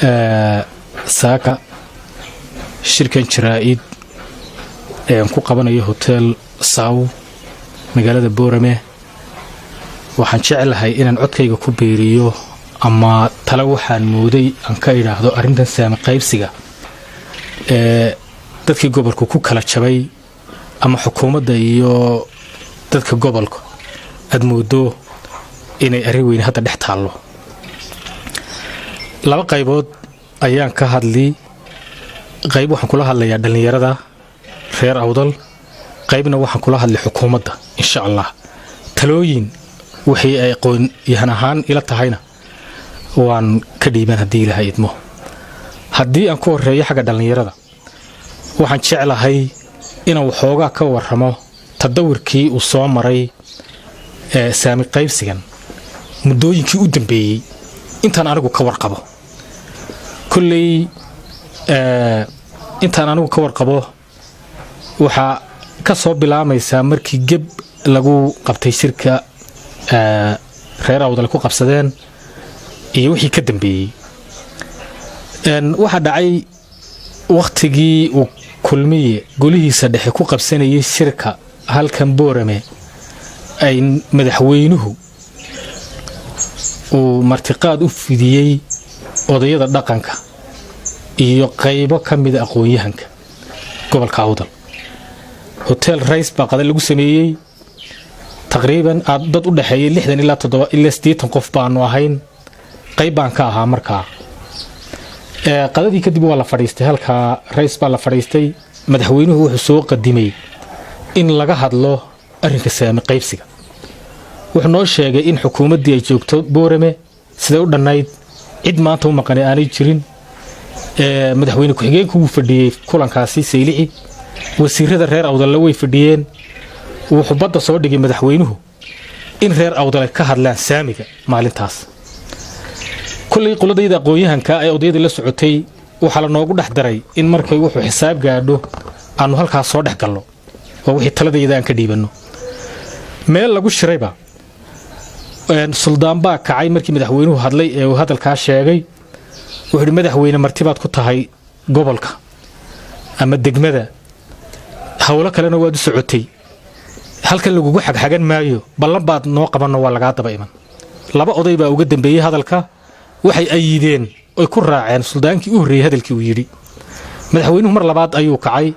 saaka shirkan jaraa'id ku qabanayo hotel Saw magaalada Boorame waxaan jecelahay inaan codkayga ku beeriyo ama tala waxaan mooday aan ka iraahdo arintan saami qaybsiga dadkii gobolku ku kala jabay ama xukuumadda iyo dadka gobolka aad moodo inay arrin weyn hadda dhex taalo laba qaybood ayaan ka hadlay qayb waxaan kula hadlayaa dhalinyarada reer Awdal qaybna waxaan kula hadlay xukuumadda insha Allah talooyin wixii ay qoon yahan ahaan ila tahayna waan ka dhiiban hadii Ilaahay idmo hadii aan ku horeeyo xaga dhalinyarada waxaan jecelahay inaan waxoogaa ka warramo tadawirkii uu soo maray saami qaybsigan muddooyinkii u dambeeyay intaan anigu ka warqabo kulley intaan anigu ka warqabo waxa ka soo bilaamaysa markii gab lagu qabtay shirka reer Awdal ku qabsadeen iyo wixii ka dambeeyay waxa dhacay waqtigii uu kulmiye golihiisa dhexe ku qabsanayay shirka halkan Boorame ay madaxweynuhu uu martiqaad u fidiyay odayada dhaqanka iyo qaybo kamid ah aqoonyahanka gobolka Awdal hotel Race baa qada lagu sameeyay taqriiban dad u dhaxeeyay 60 ilaa 7 ilaa 80 qof baan ahayn qayb baan ka ahaa markaa qadadii kadib waa la fadhiistay halka Race baa la fadhiistay madaxweynuhu wuxuu soo qadimay in laga hadlo arrinka saami qaybsiga wuxuu noo sheegay in xukuumaddii ay joogto Boorame sida u dhanayd cid maanta u maqan aanay jirin madaxweyne ku xigeenku uu fadhiyay kulankaasi Saylici wasiirada reer Awdal way fadhiyeen wuxuu badda soo dhigay madaxweynuhu in reer Awdal ka hadlaan saamiga maalintaas kulli qoladayda aqoonyahanka ay odayada la socotay waxa la noogu dhaxdaray in markay wuxuu xisaab gaadho aanu halkaas soo dhax galno oo wixii taladayda aan ka dhiibano meel lagu shirayba suldaan baa kacay markii madaxweynuhu hadlay ee uu hadalka sheegay wuxuu madaxweyne martibaad ku tahay gobolka ama degmada hawlo kalena waad u socotay halkan lagu xagxagan maayo ballan baad noo qabanno waa laga daba iman laba oday baa uga dambeeyay hadalka waxay ayideen oo ku raaceen suldaankii u horeeyay hadalkii uu yiri madaxweynuhu mar labaad ayuu kacay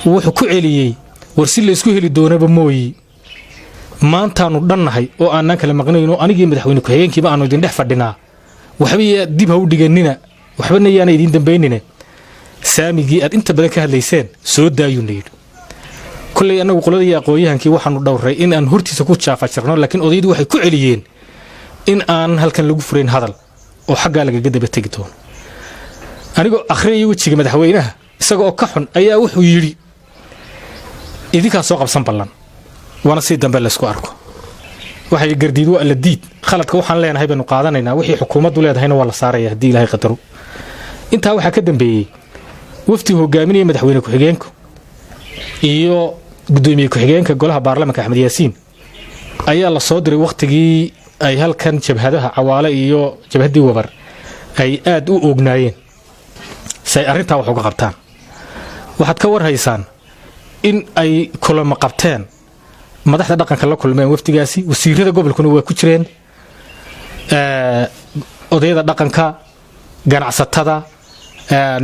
wuxuu ku celiyay warsi la isku heli doonaba mooyi maantaanu dhannahay oo aanan kala maqnayno anigii madaxweyne ku xigeenkiiba aanu idin dhex fadhinaa waxba dib ha u dhiganina waxbana yaana idin dambeynina saamigii aad inta badan ka hadlayseen soo daayuneed kulay anagu qoladii aqoonyahankii waxaanu dhowray in aan hortiisa ku jaafa jirno laakiin odaydu waxay ku celiyeen in aan halkan lagu fureen hadal oo xagga laga daba tagi doono anigoo akhriyo wajiga madaxweynaha isagoo ka xun ayaa wuxuu yiri idinka soo qabsan ballan wana si dambe la isku arko waxay gardiidu alla diid khaladka waxaan leenahay banu qaadanaynaa wixii xukuumaddu leedahayna waa la saaraya hadii Ilaahay qadaro inta waxa ka dambeeyay wafti hogaaminaya madaxweyne ku xigeenku iyo gudoomiye ku xigeenka golaha baarlamaanka Axmed Yaasiin ayaa la soo diray waqtigii ay halkan jabhadaha Cawaale iyo jabhadii Wabar ay aad u ognaayeen say arinta wax uga qabtaan waxaad ka war haysaan in ay kulamo qabteen madaxda dhaqanka la kulmeen waftigaasi wasiirada gobolkuna waa ku jireen odayada dhaqanka ganacsatada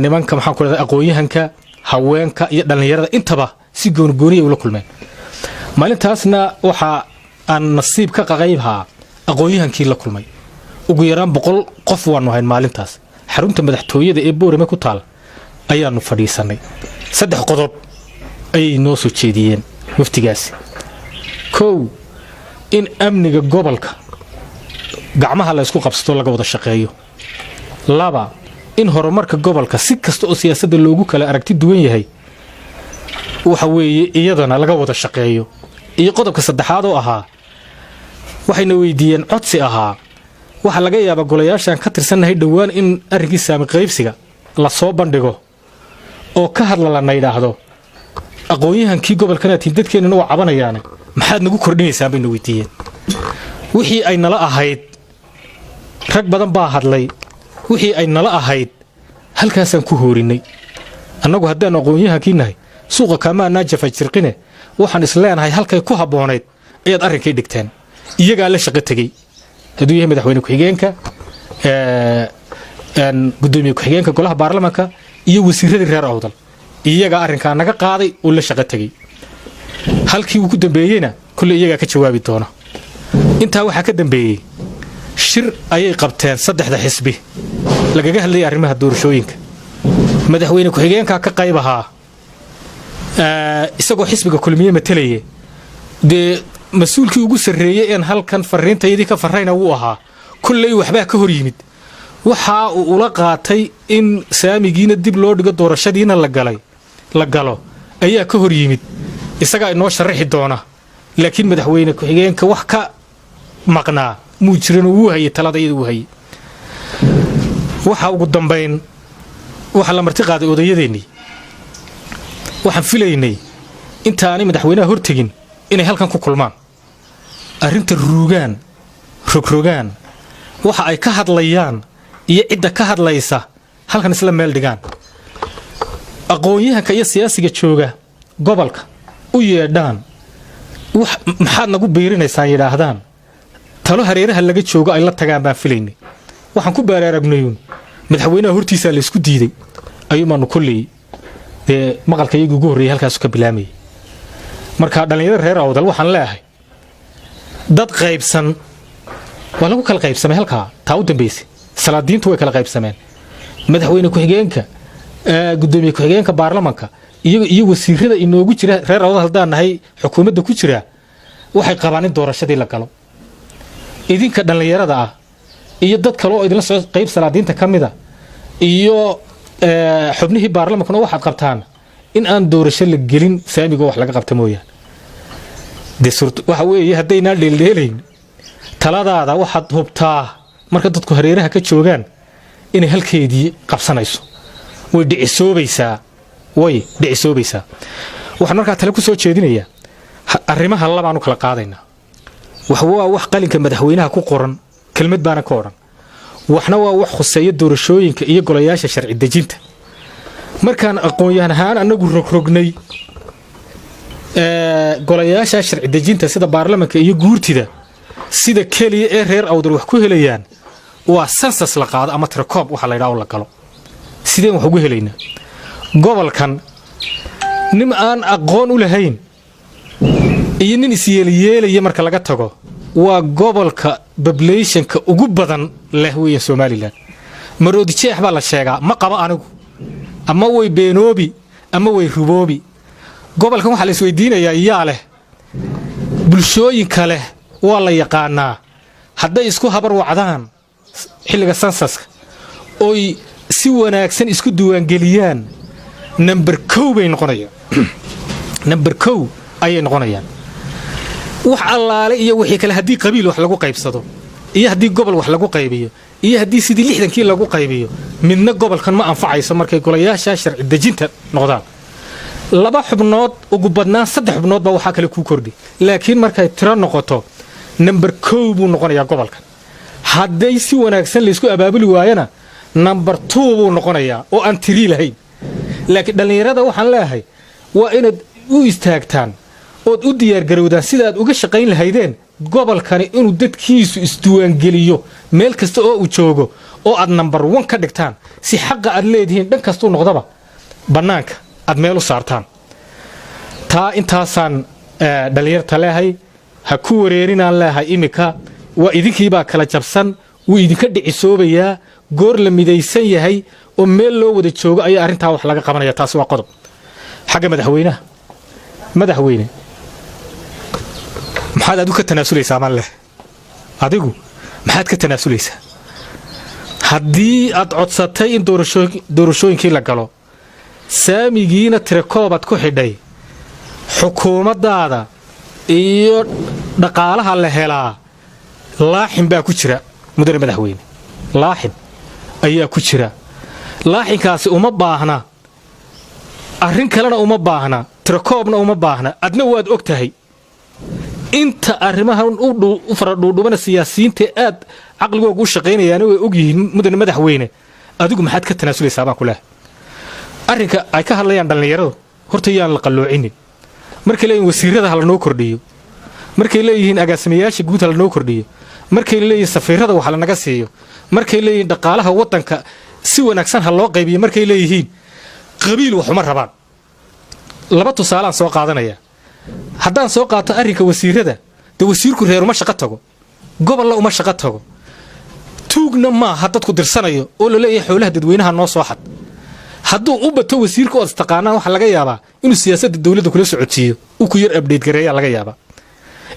nimanka maxaan ku leeyahay aqoonyahanka haweenka iyo dhalinyarada intaba si goonigooniye u la kulmeen maalintaasna waxa aan nasiib ka qaqaybhaa aqoonyahankii la kulmay ugu yaraan 100 qof waanu hayn maalintaas xarunta madaxtooyada ee Boorame ku taal ayaanu fadhiisanay 3 qodob ay noo soo jeediyeen waftigaasi kow in amniga gobolka gacmaha la isku qabsato laga wada shaqeeyo laba in horumarka gobolka si kasta oo siyaasadda loogu kala aragti duwan yahay waxa weeye iyadana laga wada shaqeeyo iyo qodobka saddexaad oo ahaa waxayna weydiiyeen codsi ahaa waxa laga yaabaa golayaashan ka tirsanahay dhawaan in arrinkii saami qaybsiga la soo bandhigo oo ka hadlana yiraahdo aqoonyahankii gobolkana tiin dadkeenna oo cabanayaan maxaad nagu kordhinaysaa bayna weydiiyeen wixii ay nala ahayd rag badan baa hadlay wixii ay nala ahayd halkaasaan ku hoorinay annagu haddaan aqoonyahankii nahay suuqa kaamaanaa jafa jirqine waxaan isleenahay halkay ku habboonayd ayaad arrinkay dhigteen iyagaa la shaqo tegey hadduu yahay madaxweyne ku-xigeenka gudoomiye ku-xigeenka golaha baarlamaanka iyo wasiiradii reer awdal iyagaa arrinkaa naga qaaday oo la shaqo tegey halkii uu ku dambeeyeyna kulle iyagaa ka jawaabi doona intaa waxaa ka dambeeyey shir ayay qabteen 3 xisbi lagaga hadlayay arrimaha doorashooyinka madaxweyne ku-xigeenka ka qayb ahaa isagoo xisbiga kulmiye matalaya dee mas-uulkii ugu sarreeyay in halkan fariintayadii ka farrayna wuu ahaa kulley waxbaa ka hor yimid waxa uu ula qaatay in saamigiina dib loo dhigo doorashadiina la galo ayaa ka hor yimid isagaa inoo sharaxi doona laakiin madaxweyne ku-xigeenka wax ka maqnaa muu jirin uu hayay taladayada uu hayay waxa ugu dambayn waxa la marti qaaday odayadeennii waxaan filaynay intaanay madaxweynaha hortegin inay halkan ku kulmaan arrinta rogrogaan waxa ay ka hadlayaan iyo cidda ka hadlaysa halkan isla meel dhigaan aqoonyahanka iyo siyaasiga jooga gobolka u yeedhaan maxaad nagu biirinaysaan yidhaahdaan talo hareeraha laga joogo ay la tagaan baan filaynay waxaan ku baaraaragnayuun madaxweynaha hortiisaa la isku diiday ayuumaanu kolley dee maqalka iyagii ugu horreeyay halkaasu ka bilaamayay marka dhallinyarada reer awdal waxaan leeyahay dad qaybsan waa lagu kala qaybsamay halkaa taa u dambaysay salaadiintu way kala qaybsameen madaxweyne ku-xigeenka gudoomiye ku-xigeenka baarlamaanka iyo wasiirada inoogu jira reer awdal haddaan nahay xukuumadda ku jira waxay qabaan in doorashadii la galo idinka dhallinyarada ah iyo dad kale oo idinla soo qayb salaadiinta ka mida iyo xubnihii baarlamaankuna waxaad qabtaan in aan doorasho la gelin saamiga wax laga qabta mooyaan waxa weeye haddaynaa dheeldheelayn taladaada waxaad hubtaa marka dadku hareeraha ka joogaan inay halkeedii qabsanayso way dhicisoobaysaa waxaan markaa tale ku soo jeedinayaa arrimaha labaanu kala qaadaynaa wax waa wax qalinka madaxweynaha ku qoran kelmad baana ka odhan waxna waa wax khuseeya doorashooyinka iyo golayaasha sharci dejinta markaan aqoon-yahan ahaan annagu rogrognay golayaasha sharci dejinta sida baarlamaanka iyo guurtida sida keliya ee reer awdal wax ku helayaan waa sansas la qaado ama tirakoob waxa la yidhaha oo la galo sideen wax ugu helaynaa gobolkan nin aan aqoon u lahayn iyo nin isyeelyeelaya marka laga tago waa gobolka populationka ugu badan leh weeye Soomaaliland maroodi jeex baa la sheegaa ma qaba anigu ama way beenoobi ama way ruboobi gobolkan waxa la isweydiinayaa yaa leh bulshooyinka leh waa la yaqaanaa hadday isku habar wacdaan xilliga sansaska oy si wanaagsan isku diiwaangeliyaan number 2 bay noqonayaan number 2 ayay noqonayaan wax allaale iyo wixii kale haddii qabiil wax lagu qaybsado iyo haddii gobol wax lagu qaybiyo iyo haddii sidii 60kii lagu qaybiyo midna gobolkan ma anfacayso markay golayaasha sharci dejinta noqdaan 2 xubnood ugu badnaan 3 xubnood baa waxa kale ku kordhi laakiin markay tiro noqoto number 2 buu noqonayaa gobolkan hadday si wanaagsan la isku abaabuli waayana number 2 buu noqonayaa oo aan tiri lahayn laakiin dhalinyarada waxaan leeyahay waa inaad u istaagtaan ood u diyaar garowdaan sida aad uga shaqayn lahaydeen gobolkani inuu dadkiisu isdiiwaangeliyo meel kasta oo uu joogo oo aad number 1 ka dhigtaan si xaqa aad leedihiin dhan kastuu noqdaba bannaanka aad meel u saartaan taa intaasaan dhalinyarta leeyahay ha ku wareerinaan leeyahay imika waa idinkiibaa kala jabsan wuu idinka dhicisoobayaa goor la midaysan yahay oo meel loo wada joogo ayaa arrintaa wax laga qabanaya taasi waa qodob xagga madaxweyne maxaad adigu ka tanaasulaysaa maan leh adigu maxaad ka tanaasulaysaa haddii aad codsatay in doorashooyinkii la galo saamigiina tirakoobaad ku xidhay xukuumaddaada iyo dhaqaalaha la helaa laaxin baa ku jira mudane madaxweyne laaxin ayaa ku jira laaxinkaasi uma baahna arrin kalena uma baahna tirakoobna uma baahna adna waad og tahay inta arrimaha u faradhuudhubana siyaasiyiinta aad caqligooga u shaqaynayaan way ogyihiin mudane madaxweyne adigu maxaad ka tanaasulaysaa baan ku leehay arrinka ay ka hadlayaan dhallinyaradu horta yaan la qalloocinin markay leeyihin wasiirada hala noo kordhiyo markay leeyihiin agaasimayaasha guud hala noo kordhiyo markay leeyihiin safiirada wax lanaga siiyo markay leeyihiin dhaqaalaha waddanka si wanaagsan ha loo qaybiyo markay leeyihiin qabiil waxuma rabaan laba tusaalaan soo qaadanaya haddaan soo qaato arrinka wasiirada dee wasiirku reer uma shaqo tago gobolla uma shaqo tago tuugna maaha dadku dirsanayo oo la leeyahay xoolaha dadweynaha noo soo xad hadduu u bato wasiirka ood istaqaanaan waxaa laga yaabaa inuu siyaasadda dawladda kula socodsiiyo uu ku yar abdhayt gareeyaa laga yaabaa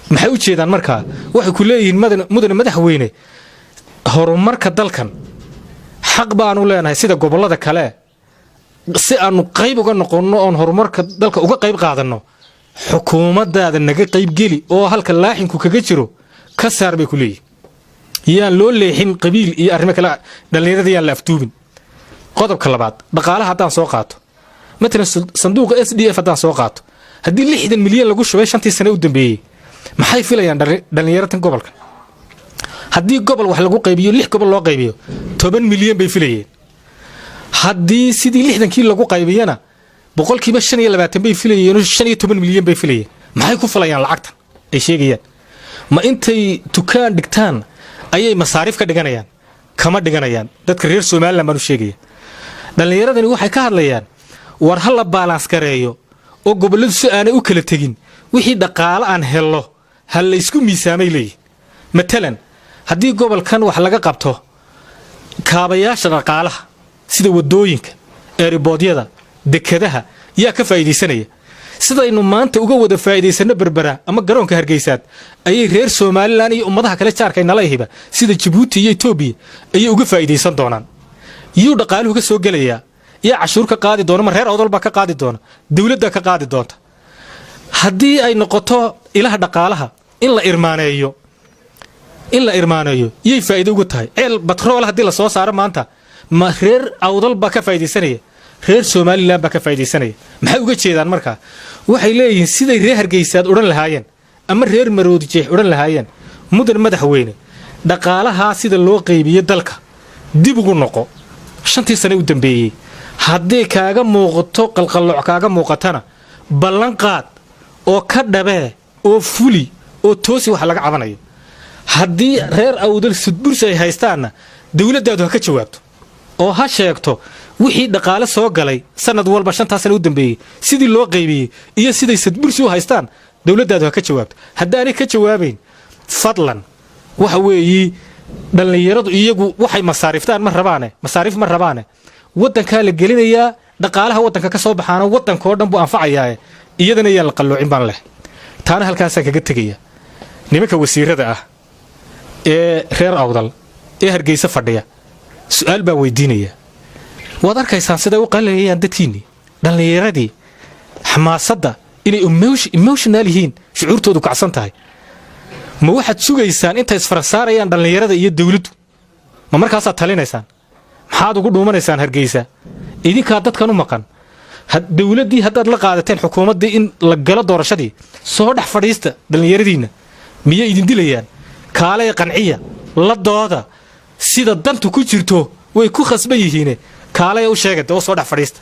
maxay u jeedaan markaa waxay ku leeyihiin mudane madaxweyne horumarka dalkan xaq baanu leenahay sida gobollada kale si aanu qayb uga noqonno oon horumarka dalka uga qayb qaadanno xukuumaddaada naga qaybgeli oo halka laaxinku kaga jiro ka saar bay ku leeyihin yaan loo leexin qabiil iyo arrimo kale dhallinyarada yaan la aftuubin qodobka labaad dhaqaalaha haddaan soo qaato matalan sanduuqa SDF haddaan soo qaato haddii 60 milyan lagu shubay 5 sano u dambeeyey maxay filayaan dhallinyaratan gobolka haddii gobol wax lagu qaybiyo 6 gobol loo qaybiyo 10 milyan bay filayeen haddii sidii 60kii lagu qaybiyana boqolkiiba 25 bay filayeen 15 milyan bay filayeen maxay ku filayaan lacagtan ay sheegayaan ma intay tukaan dhigtaan ayay masaariif ka dhiganayaan kama dhiganayaan dadka reer Soomaaliland baan u sheegaya dhallinyaradani waxay ka hadlayaan war hal la balance gareeyo oo goboladu si aanay u kala tagin wixii dhaqaale aan helo hal la isku miisaamay leeyahay matalan haddii gobolkan wax laga qabto kaabayaasha dhaqaalaha sida wadooyinka eeriboodiyada dekadaha yaa ka faa'iideysanaya sidaynu maanta uga wada faa'iideysano berbera ama garoonka Hargeysaad ayay reer Soomaaliland iyo ummadaha kale jaarkay nala yihiba sida Djibouti iyo Ethiopia ayay uga faa'iideysan doonaan iyo dhaqaaluhu ka soo galaya iyo cashuur ka qaadi doona ma reer awdalba ka qaadi doona dawladda ka qaadi doonta haddii ay noqoto ilaha dhaqaalaha in la irmaaneeyo yay faa'iido ugu tahay ceel batrool haddii la soo saaro maanta ma reer awdalba ka faa'iideysanaya reer Soomaaliland ba ka faa'iideysanaya maxay uga jeedaan markaa waxay leeyihiin siday reer Hargeysaad oran lahaayeen ama reer Maroodi Jeex oran lahaayeen mudan madaxweyne dhaqaalaha sida loo qaybiyo dalka dib ugu noqo 5 sano u dambeeyay haddii kaaga muuqato qalqalooc kaaga muuqatana ballan qaad oo ka dhabee oo fuli oo toosi wax laga cabanayo haddii reer awdal sudbursi ay haystaana dawladdaadu ha ka jawaabto oo ha sheegto wixii dhaqaale soo galay sanad walba 5 sano u dambeeyay sidii loo qaybiyay iyo siday sudbursi u haystaan dawladdaadu ha ka jawaabto haddaanay ka jawaabayn fadlan waxa weeyi dhallinyaradu iyagu waxay masaariftaan ma rabaane waddanka la gelinayaa dhaqaalaha waddanka ka soo baxaana waddanka oo dhan buu anfacayaa iyadana yaan la qalloocin baan leh taana halkaas kaga tagaya nimanka wasiirada ah ee reer awdal ee Hargeysa fadhiya su'aal baa weydiinaya waad arkaysaan sida u qalayaan dadkiini dhallinyaradii xamaasadda inay emotional yihiin shucuurtoodu kacsan tahay ma waxaad sugaysaan inta isfarasaarayaan dhallinyarada iyo dawladdu ma markaasaad talinaysaan maxaad ugu dhuumanaysaan Hargeysa idinkaa dadkan u maqan dawladdii haddaad la qaadateen xukuumaddii in la galo doorashadii soo dhex fadhiista dhallinyaradiinna miyay idin dilayaan kaalay qanciya la dooda sida dantu ku jirto way ku khasban yihiin kaalay u sheegay oo soo dhex fadhiista